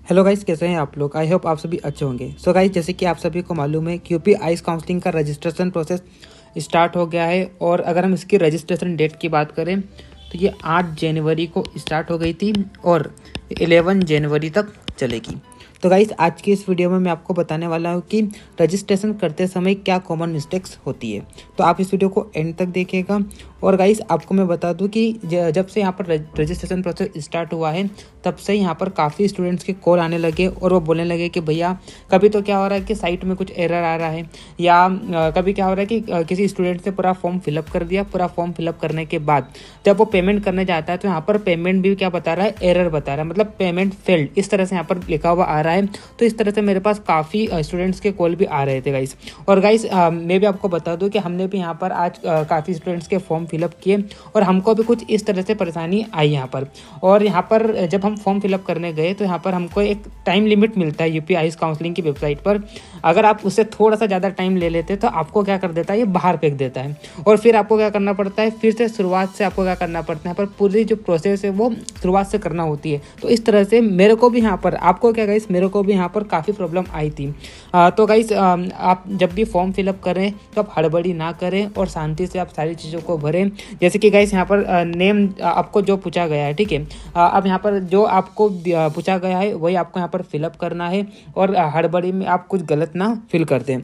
Hello guys, कैसे हैं आप लोग। आई होप आप सभी अच्छे होंगे। सो गाइस, जैसे कि आप सभी को मालूम है कि यूपी आइस काउंसलिंग का रजिस्ट्रेशन प्रोसेस स्टार्ट हो गया है। और अगर हम इसकी रजिस्ट्रेशन डेट की बात करें तो ये 8 जनवरी को स्टार्ट हो गई थी और 11 जनवरी तक चलेगी। तो गाइस, आज की इस वीडियो में मैं आपको बताने वाला हूँ कि रजिस्ट्रेशन करते समय क्या कॉमन मिस्टेक्स होती है। तो आप इस वीडियो को एंड तक देखिएगा। और गाइस, आपको मैं बता दूं कि जब से यहाँ पर रजिस्ट्रेशन प्रोसेस स्टार्ट हुआ है तब से यहाँ पर काफ़ी स्टूडेंट्स के कॉल आने लगे और वो बोलने लगे कि भैया कभी तो क्या हो रहा है कि साइट में कुछ एरर आ रहा है, या कभी क्या हो रहा है कि किसी स्टूडेंट ने पूरा फॉर्म फिलअप कर दिया। पूरा फॉर्म फिलअप करने के बाद जब वो पेमेंट करने जाता है तो यहाँ पर पेमेंट भी क्या बता रहा है, एरर बता रहा है, मतलब पेमेंट फेल्ड, इस तरह से यहाँ पर लिखा हुआ आ रहा है। तो इस तरह से मेरे पास काफ़ी स्टूडेंट्स के कॉल भी आ रहे थे गाइस। और गाइस, मैं भी आपको बता दूं कि हमने भी यहाँ पर आज काफ़ी स्टूडेंट्स के फॉर्म फिलअप किए और हमको भी कुछ इस तरह से परेशानी आई यहाँ पर। और यहाँ पर जब हम फॉर्म फिलअप करने गए तो यहाँ पर हमको एक टाइम लिमिट मिलता है यूपी आइस काउंसलिंग की वेबसाइट पर। अगर आप उससे थोड़ा सा ज़्यादा टाइम ले लेते तो आपको क्या कर देता है, ये बाहर फेंक देता है। और फिर आपको क्या करना पड़ता है, फिर से शुरुआत से आपको क्या करना पड़ता है, पर पूरी जो प्रोसेस है वो शुरुआत से करना होती है। तो इस तरह से मेरे को भी यहाँ पर, आपको क्या गाइस, मेरे को भी यहाँ पर काफ़ी प्रॉब्लम आई थी। तो गाइस, आप जब भी फॉर्म फिलअप करें तो आप हड़बड़ी ना करें और शांति से आप सारी चीज़ों को भरें। जैसे कि गाइस, यहाँ पर नेम आपको जो पूछा गया है, ठीक है, अब यहाँ पर जो आपको पूछा गया है वही आपको यहाँ पर फिलअप करना है और हड़बड़ी में आप कुछ गलत ना फिल कर दें।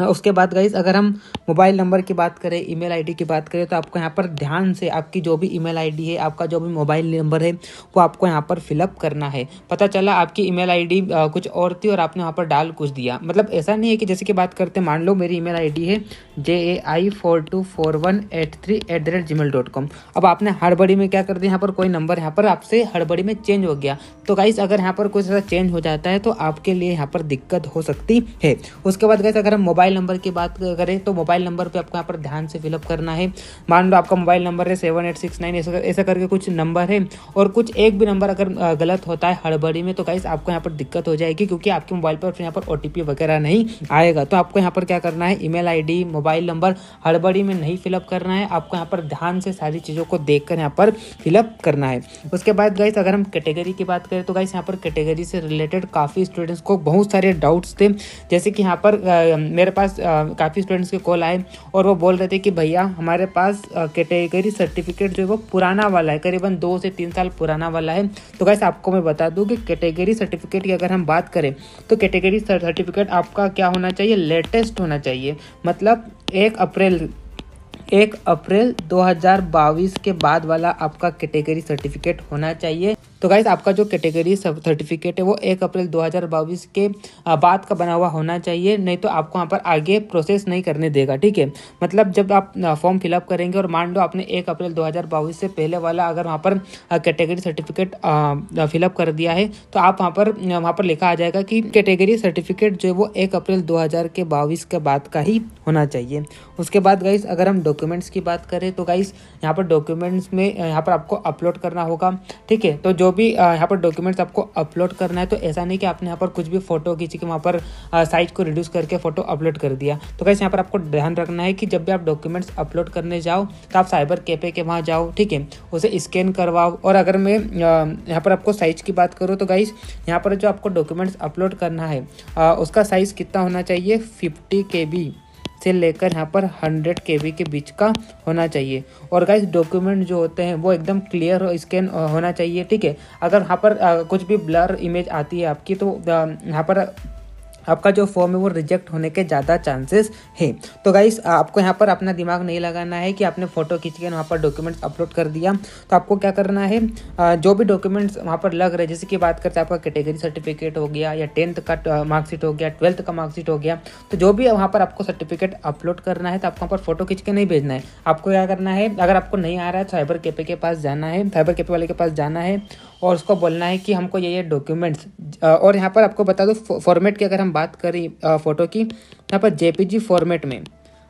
उसके बाद गाइस, अगर हम मोबाइल नंबर की बात करें, ईमेल आईडी की बात करें, तो आपको यहाँ पर ध्यान से आपकी जो भी ईमेल आईडी है, आपका जो भी मोबाइल नंबर है, वो आपको यहाँ पर फिलअप करना है। पता चला आपकी ईमेल आईडी कुछ और थी और आपने वहाँ पर डाल कुछ दिया। मतलब ऐसा नहीं है कि जैसे कि बात करते हैं, मान लो मेरी ईमेल आईडी है JAI424183@gmail.com। अब आपने हड़बड़ी में क्या कर दिया, यहाँ पर कोई नंबर यहाँ पर आपसे हड़बड़ी में चेंज हो गया। तो गाइस, अगर यहाँ पर कुछ ऐसा चेंज हो जाता है तो आपके लिए यहाँ पर दिक्कत हो सकती है। उसके बाद गाइस, अगर हम मोबाइल नंबर की बात करें तो मोबाइल नंबर पे आपको यहाँ पर ध्यान से फिलअप करना है। मान लो आपका मोबाइल नंबर है 7869, ऐसा करके कुछ नंबर है और कुछ एक भी नंबर अगर गलत होता है हड़बड़ी में तो गाइस आपको यहाँ पर दिक्कत हो जाएगी, क्योंकि आपके मोबाइल पर फिर यहाँ पर OTP वगैरह नहीं आएगा। तो आपको यहाँ पर क्या करना है, ईमेल आईडी, मोबाइल नंबर हड़बड़ी में नहीं फिलअप करना है। आपको यहाँ पर ध्यान से सारी चीज़ों को देखकर यहाँ पर फिलअप करना है। उसके बाद गाइस, अगर हम कैटेगरी की बात करें तो गाइस, यहाँ पर कैटेगरी से रिलेटेड काफ़ी स्टूडेंट्स को बहुत सारे डाउट्स थे। जैसे कि यहाँ पर मेरे पास काफ़ी स्टूडेंट्स के कॉल आए और वो बोल रहे थे कि भैया हमारे पास कैटेगरी सर्टिफिकेट जो है वो पुराना वाला है, करीबन 2 से 3 साल पुराना वाला है। तो गाइस, आपको मैं बता दूं कि कैटेगरी सर्टिफिकेट की अगर हम बात करें तो कैटेगरी सर्टिफिकेट आपका क्या होना चाहिए, लेटेस्ट होना चाहिए। मतलब 1 अप्रैल 2022 के बाद वाला आपका कैटेगरी सर्टिफिकेट होना चाहिए। तो गाइस, आपका जो कैटेगरी सर्टिफिकेट है वो 1 अप्रैल 2022 के बाद का बना हुआ होना चाहिए, नहीं तो आपको यहाँ पर आगे प्रोसेस नहीं करने देगा, ठीक है। मतलब जब आप फॉर्म फिलअप करेंगे और मान लो आपने 1 अप्रैल 2022 से पहले वाला अगर वहाँ पर कैटेगरी सर्टिफिकेट फिलअप कर दिया है तो आप वहाँ पर लिखा आ जाएगा कि कैटेगरी सर्टिफिकेट जो है वो 1 अप्रैल 2022 के बाद का ही होना चाहिए। उसके बाद गाइस, अगर हम डॉक्यूमेंट्स की बात करें तो गाइस, यहाँ पर डॉक्यूमेंट्स में यहाँ पर आपको अपलोड करना होगा, ठीक है। तो जो भी यहाँ पर डॉक्यूमेंट्स आपको अपलोड करना है, तो ऐसा नहीं कि आपने यहाँ पर कुछ भी फोटो खींची के वहाँ पर साइज को रिड्यूस करके फोटो अपलोड कर दिया। तो गाइस, यहाँ पर आपको ध्यान रखना है कि जब भी आप डॉक्यूमेंट्स अपलोड करने जाओ तो आप साइबर कैफे के वहाँ जाओ, ठीक है, उसे स्कैन करवाओ। और अगर मैं यहाँ पर आपको साइज की बात करूँ तो गाइस, यहाँ पर जो आपको डॉक्यूमेंट्स अपलोड करना है उसका साइज़ कितना होना चाहिए, 50 KB से लेकर यहाँ पर 100 KB के बीच का होना चाहिए। और गाइस, डॉक्यूमेंट जो होते हैं वो एकदम क्लियर स्कैन होना चाहिए, ठीक है। अगर यहाँ पर कुछ भी ब्लर इमेज आती है आपकी तो यहाँ पर आपका जो फॉर्म है वो रिजेक्ट होने के ज़्यादा चांसेस है। तो गाइस, आपको यहाँ पर अपना दिमाग नहीं लगाना है कि आपने फ़ोटो खींच के वहाँ पर डॉक्यूमेंट्स अपलोड कर दिया। तो आपको क्या करना है, जो भी डॉक्यूमेंट्स वहाँ पर लग रहे हैं, जैसे कि बात करते हैं आपका कैटेगरी सर्टिफिकेट हो गया या 10th का मार्कशीट हो गया, 12th का मार्कशीट हो गया, तो जो भी वहाँ पर आपको सर्टिफिकेट अपलोड करना है तो आपको वहाँ पर फोटो खींच के नहीं भेजना है। आपको क्या करना है, अगर आपको नहीं आ रहा है साइबर कैफे के पास जाना है, साइबर कैफे वाले के पास जाना है और उसको बोलना है कि हमको ये डॉक्यूमेंट्स, और यहाँ पर आपको बता दो फॉर्मेट की अगर हम बात करें फ़ोटो की, यहाँ पर JPG फॉर्मेट में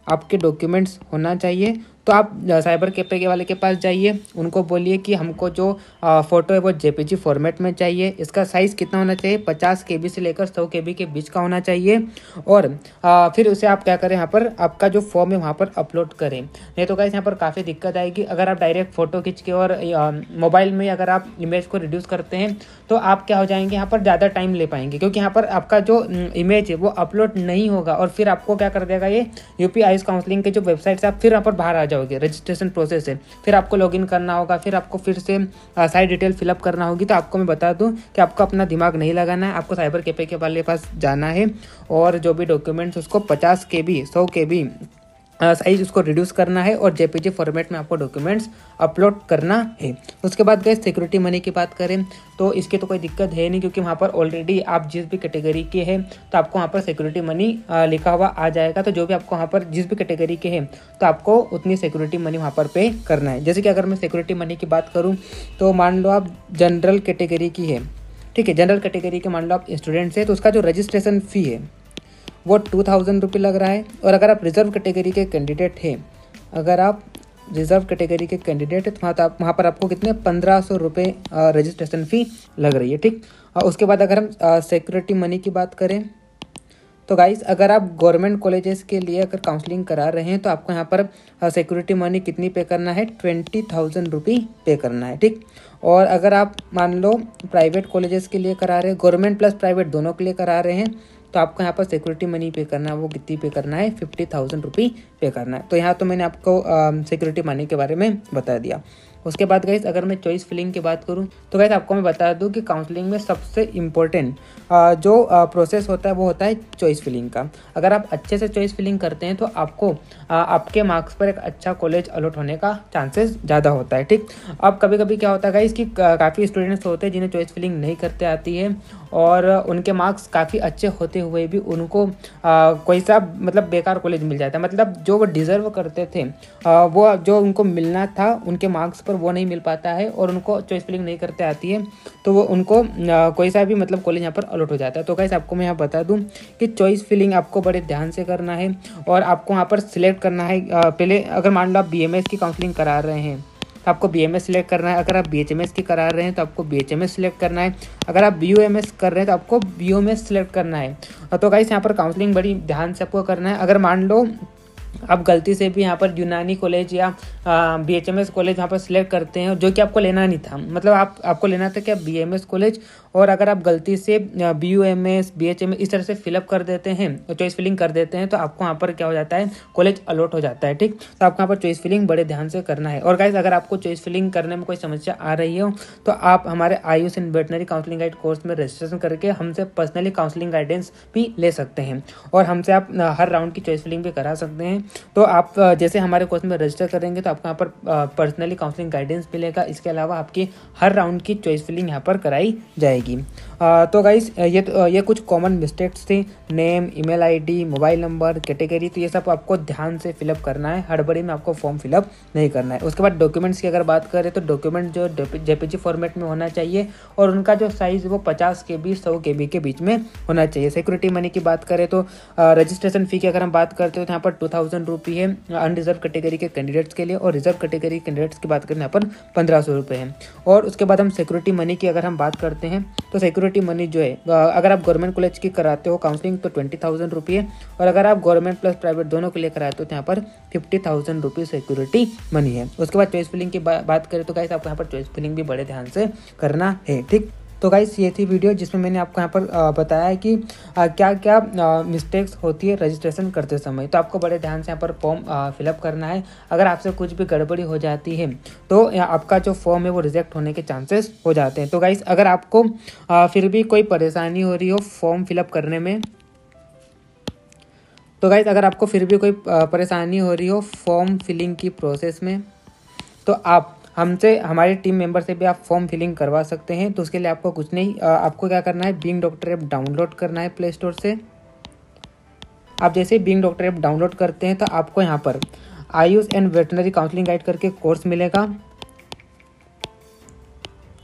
आपके डॉक्यूमेंट्स होना चाहिए। तो आप साइबर कैफे के वाले के पास जाइए, उनको बोलिए कि हमको जो फ़ोटो है वो जेपीजी फॉर्मेट में चाहिए। इसका साइज़ कितना होना चाहिए, 50 KB से लेकर 100 KB के बीच का होना चाहिए। और फिर उसे आप क्या करें, यहाँ पर आपका जो फॉर्म है वहाँ पर अपलोड करें। नहीं तो गाइस यहाँ पर काफ़ी दिक्कत आएगी। अगर आप डायरेक्ट फ़ोटो खींच के और मोबाइल में अगर आप इमेज को रिड्यूस करते हैं तो आप क्या हो जाएंगे, यहाँ पर ज़्यादा टाइम ले पाएंगे, क्योंकि यहाँ पर आपका जो इमेज है वो अपलोड नहीं होगा और फिर आपको क्या कर देगा ये यूपी आईज काउंसलिंग के जो वेबसाइट से आप फिर यहाँ पर बाहर आ जाओगे। रजिस्ट्रेशन प्रोसेस है, फिर आपको लॉगिन करना होगा, फिर आपको फिर से सारी डिटेल फिलअप करना होगी। तो आपको मैं बता दूं कि आपको अपना दिमाग नहीं लगाना है, आपको साइबर कैफे के वाले पास जाना है और जो भी डॉक्यूमेंट्स उसको 50 KB 100 KB साइज उसको रिड्यूस करना है और जेपीजी फॉर्मेट में आपको डॉक्यूमेंट्स अपलोड करना है। उसके बाद गए सिक्योरिटी मनी की बात करें तो इसकी तो कोई दिक्कत है नहीं, क्योंकि वहाँ पर ऑलरेडी आप जिस भी कैटेगरी के हैं तो आपको वहाँ पर सिक्योरिटी मनी लिखा हुआ आ जाएगा। तो जो भी आपको वहाँ पर जिस भी कैटेगरी के हैं तो आपको उतनी सिक्योरिटी मनी वहाँ पर पे करना है। जैसे कि अगर मैं सिक्योरिटी मनी की बात करूँ तो मान लो आप जनरल कैटेगरी की है, ठीक है, जनरल कैटेगरी के मान लो आप स्टूडेंट्स है, तो उसका जो रजिस्ट्रेशन फ़ी है वो 2000 रुपये लग रहा है। और अगर आप रिजर्व कैटेगरी के कैंडिडेट हैं, अगर आप रिजर्व कैटेगरी के कैंडिडेट है तो वहाँ पर आपको कितने 1500 रुपये रजिस्ट्रेशन फ़ी लग रही है, ठीक। उसके बाद अगर हम सिक्योरिटी मनी की बात करें तो गाइस अगर आप गवर्नमेंट कॉलेजेस के लिए अगर काउंसलिंग करा रहे हैं तो आपको यहाँ पर सिक्योरिटी मनी कितनी पे करना है, 20,000 रुपये पे करना है, ठीक। और अगर आप मान लो प्राइवेट कॉलेजेस के लिए करा रहे हैं, गवर्नमेंट प्लस प्राइवेट दोनों के लिए करा रहे हैं, तो आपको यहाँ पर सिक्योरिटी मनी पे करना है, वो कितनी पे करना है, 50,000 रुपये पे करना है। तो यहाँ तो मैंने आपको सिक्योरिटी मनी के बारे में बता दिया। उसके बाद गाइस अगर मैं चॉइस फिलिंग की बात करूँ तो गाइस आपको मैं बता दूं कि काउंसलिंग में सबसे इम्पोर्टेंट जो प्रोसेस होता है वो होता है चॉइस फिलिंग का। अगर आप अच्छे से चॉइस फिलिंग करते हैं तो आपको आपके मार्क्स पर एक अच्छा कॉलेज अलॉट होने का चांसेस ज़्यादा होता है, ठीक। अब कभी कभी क्या होता है गाइस कि काफ़ी स्टूडेंट्स होते हैं जिन्हें चॉइस फिलिंग नहीं करते आती है और उनके मार्क्स काफ़ी अच्छे होते हुए भी उनको कोई सा मतलब बेकार कॉलेज मिल जाता है, मतलब जो वो डिज़र्व करते थे वो जो उनको मिलना था उनके मार्क्स पर वो नहीं मिल पाता है और उनको चॉइस फिलिंग नहीं करते आती है, तो वो उनको कोई सा भी मतलब कॉलेज यहाँ पर अलॉट हो जाता है। तो गाइस आपको मैं यहाँ बता दूँ कि चॉइस फिलिंग आपको बड़े ध्यान से करना है और आपको वहाँ पर सिलेक्ट करना है। पहले अगर मान लो आप BMS की काउंसलिंग करा रहे हैं तो आपको BMS सिलेक्ट करना है, अगर आप BHMS की करा रहे हैं तो आपको BHMS सिलेक्ट करना है, अगर आप BUMS कर रहे हैं तो आपको BUMS सिलेक्ट करना है। तो गाइस यहाँ पर काउंसलिंग बड़ी ध्यान से आपको करना है। अगर मान लो आप गलती से भी यहाँ पर यूनानी कॉलेज या BHMS कॉलेज यहाँ पर सिलेक्ट करते हैं जो कि आपको लेना नहीं था, मतलब आपको लेना था क्या BMS कॉलेज, और अगर आप गलती से BUMS BHMS इस तरह से फिलअप कर देते हैं और चॉइस फिलिंग कर देते हैं तो आपको यहाँ पर क्या हो जाता है, कॉलेज अलॉट हो जाता है, ठीक। तो आपको यहाँ पर चॉइस फिलिंग बड़े ध्यान से करना है। और गाइस अगर आपको चॉइस फिलिंग करने में कोई समस्या आ रही हो तो आप हमारे Ayush and veterinary counselling guide course में रजिस्ट्रेशन करके हमसे पर्सनली काउंसलिंग गाइडेंस भी ले सकते हैं और हमसे आप हर राउंड की चॉइस फिलिंग भी करा सकते हैं। तो आप जैसे हमारे कोर्स में रजिस्टर करेंगे तो आपको यहाँ पर पर्सनली काउंसलिंग गाइडेंस मिलेगा। इसके अलावा आपकी हर राउंड की चॉइस फिलिंग यहाँ पर कराई जाएगी। तो गाइस ये कुछ कॉमन मिस्टेक्स थे, name, email ID, mobile number, category, तो ये सब आपको ध्यान से फिलअप करना है, हड़बड़ी में आपको फॉर्म फिलअप नहीं करना है। उसके बाद डॉक्यूमेंट्स की अगर बात करें तो डॉक्यूमेंट जो जेपीजी फॉर्मेट में होना चाहिए और उनका जो साइज़ वो 50 KB 100 KB के बीच में होना चाहिए। सिक्योरिटी मनी की बात करें तो रजिस्ट्रेशन फ़ी की अगर हम बात करते हो तो यहाँ पर 2000 रुपये है अनरिजर्व कैटेगरी के कैंडिडेट्स के लिए और रिजर्व कैटेगरी कैंडिडेट्स की बात करें यहाँ पर 1500 रुपये है। और उसके बाद हम सिक्योरिटी मनी की अगर हम बात करते हैं तो सिक्योरिटी मनी जो है अगर आप गवर्नमेंट कॉलेज की कराते हो काउंसलिंग तो 20,000 रुपये, और अगर आप गवर्नमेंट प्लस प्राइवेट दोनों के लिए कराते हो तो यहाँ पर 50,000 रुपये सिक्योरिटी मनी है। उसके बाद चॉइस फिलिंग की बात करें तो गाइस आपको यहाँ पर चॉइस फिलिंग भी बड़े ध्यान से करना है, ठीक। तो गाइस ये थी वीडियो जिसमें मैंने आपको यहाँ पर बताया है कि क्या क्या मिस्टेक्स होती है रजिस्ट्रेशन करते समय। तो आपको बड़े ध्यान से यहाँ पर फॉर्म फिलअप करना है। अगर आपसे कुछ भी गड़बड़ी हो जाती है तो आपका जो फॉर्म है वो रिजेक्ट होने के चांसेस हो जाते हैं। तो गाइस अगर आपको फिर भी कोई परेशानी हो रही हो फॉर्म फिलअप करने में, तो गाइस अगर आपको फिर भी कोई परेशानी हो रही हो फॉर्म फिलिंग की प्रोसेस में तो आप हमसे हमारी टीम मेंबर से भी आप फॉर्म फिलिंग करवा सकते हैं। तो उसके लिए आपको कुछ नहीं, आपको क्या करना है, बीइंग डॉक्टर ऐप डाउनलोड करना है प्ले स्टोर से। आप जैसे बीइंग डॉक्टर ऐप डाउनलोड करते हैं तो आपको यहाँ पर Ayush and veterinary counselling guide करके कोर्स मिलेगा।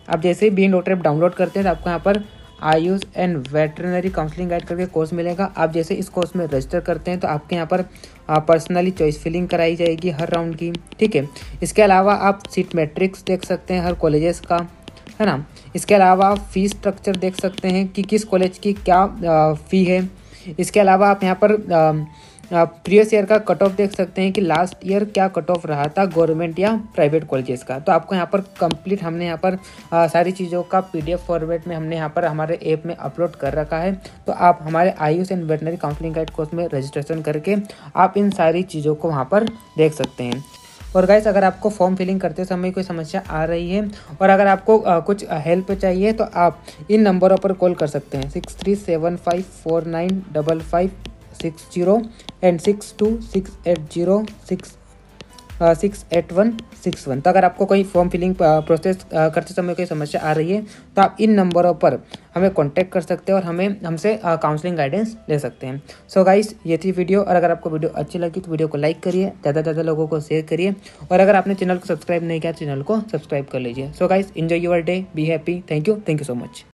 आप जैसे ही बीइंग डॉक्टर ऐप डाउनलोड करते हैं तो आपको यहाँ पर Ayush and veterinary counselling guide करके कोर्स मिलेगा। आप जैसे इस कोर्स में रजिस्टर करते हैं तो आपके यहाँ पर पर्सनली चॉइस फिलिंग कराई जाएगी हर राउंड की, ठीक है। इसके अलावा आप सीट मैट्रिक्स देख सकते हैं हर कॉलेजेस का, है ना। इसके अलावा आप फीस स्ट्रक्चर देख सकते हैं कि किस कॉलेज की क्या फ़ी है। इसके अलावा आप यहाँ पर प्रीवियस ईयर का कट ऑफ देख सकते हैं कि लास्ट ईयर क्या कट ऑफ रहा था गवर्नमेंट या प्राइवेट कॉलेजेस का। तो आपको यहाँ पर कंप्लीट हमने यहाँ पर सारी चीज़ों का PDF फॉर्मेट में हमने यहाँ पर हमारे ऐप में अपलोड कर रखा है। तो आप हमारे Ayush and veterinary counselling guide course में रजिस्ट्रेशन करके आप इन सारी चीज़ों को वहाँ पर देख सकते हैं। और गाइस, अगर आपको फॉर्म फिलिंग करते समय कोई समस्या आ रही है और अगर आपको कुछ हेल्प चाहिए तो आप इन नंबरों पर कॉल कर सकते हैं 6375495560 एंड 6268068161। तो अगर आपको कोई फॉर्म फिलिंग प्रोसेस करते समय कोई समस्या आ रही है तो आप इन नंबरों पर हमें कांटेक्ट कर सकते हैं और हमसे काउंसलिंग गाइडेंस ले सकते हैं। सो गाइस, ये थी वीडियो। और अगर आपको वीडियो अच्छी लगी तो वीडियो को लाइक करिए, ज़्यादा से ज़्यादा लोगों को शेयर करिए, और अगर आपने चैनल को सब्सक्राइब नहीं किया चैनल को सब्सक्राइब कर लीजिए। So guys, enjoy your day, be happy, thank you so much.